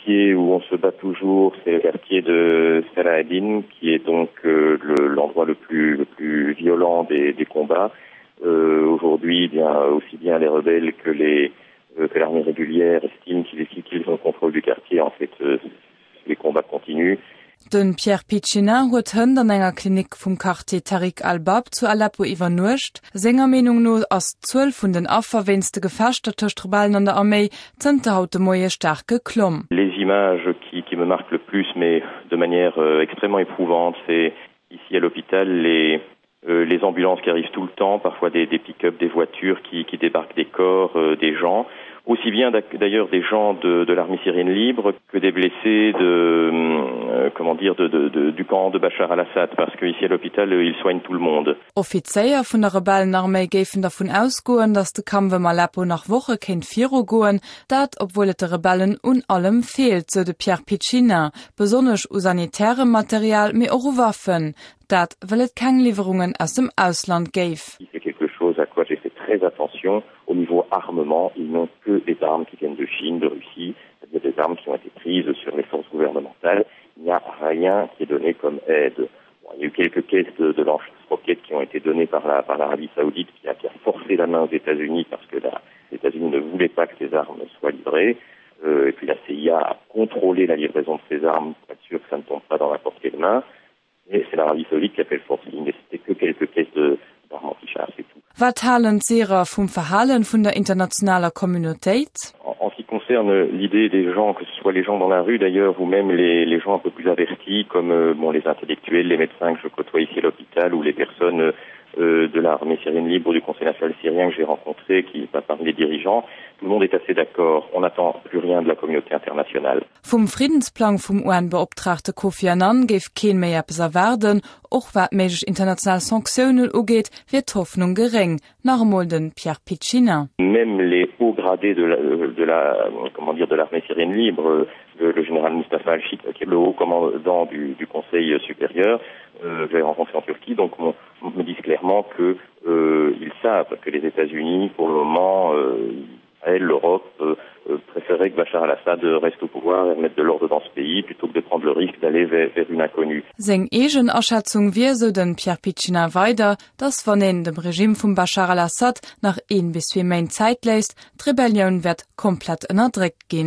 quartier où on se bat toujours, c'est le quartier de Salah ad-Din, qui est donc l'endroit le plus violent des combats. Aujourd'hui, aussi bien les rebelles que l'armée régulière estiment qu'ils ont le contrôle du quartier. En fait, les combats continuent. Den Pierre Piccina huet hënd an enger Klinik vum Quartier Tariq al-Bab zu Aleppo iwwernuecht. Senger Menung no ass 12 vun den afverwenste Gefechter tëcht Rebellen an der Armee zënte haut de Moie stark geklomm. Les images qui me marquent le plus, mais de manière extrêmement éprouvante, c'est ici à l'hôpital les ambulances qui arrivent tout le temps, parfois des pick-up, des voitures qui débarquent des corps, des gens, aussi bien d'ailleurs des gens de l'armée syrienne libre que des blessés du camp de Bachar al-Assad, parce qu'ici à l'hôpital, ils soignent tout le monde. Offizier vun der Rebellenarmee géifen davon ausgoen, dass de Kampf im Aleppo nach Woche kennt 4 goen, dat obwohl de Rebellen allem fehlt, so de Pierre Piccina, besonders u sanitäre Material mais auch Waffen. Dat weil keine Lieferungen aus dem Ausland gave. C'est quelque chose à quoi j'ai fait très attention. Au niveau armement, ils n'ont que des armes qui viennent de Chine, de Russie, c'est-à-dire des armes qui ont été prises sur les forces gouvernementales. Il n'y a rien qui est donné comme aide. Bon, il y a eu quelques caisses de lance-roquettes qui ont été données par l'Arabie Saoudite, qui a forcé la main aux États-Unis parce que les États-Unis ne voulaient pas que ces armes soient livrées. Et puis la CIA a contrôlé la livraison de ces armes pour être sûr que ça ne tombe pas dans n'importe quelle main. Et c'est l'Arabie Saoudite qui a fait le forcing. Et c'était que quelques caisses d'armes anti-char, c'est tout. Wat halen Serer vum Verhalen vun der internationaler Communautéit? En ce qui concerne l'idée des gens, que ce soit les gens dans la rue d'ailleurs, ou même les gens un peu plus avertis, comme les intellectuels, les médecins que je côtoie ici à l'hôpital, ou les personnes de l'armée syrienne libre ou du Conseil national syrien que j'ai rencontré, qui parmi les dirigeants, tout le monde est assez d'accord. On n'attend plus rien de la communauté internationale. Vom Friedensplan vum UN-Beauftragte Kofi Annan geif kein méi Appes erwerden, och wat méigich internationale Sanktionen ugeht, wird Hoffnung gering, nachmol den Pierre Piccina. Même les hauts gradés de l'armée syrienne libre, le général Mustafa al-Shik, qui est le haut commandant du Conseil supérieur, je l'ai rencontré en Turquie, donc me disent clairement que ils savent que les États-Unis, pour le moment, l'Europe préférait que Bachar al-Assad reste au pouvoir et remette de l'ordre dans ce pays plutôt que de prendre le risque d'aller vers une inconnue. Seng egen Erschätzung wie so den Pierre Piccina weiter, dass von dem Regime von Bachar al-Assad nach 1 bis 2 Main Zeit lässt, die Rebellion wird komplett in der Dreck gehen.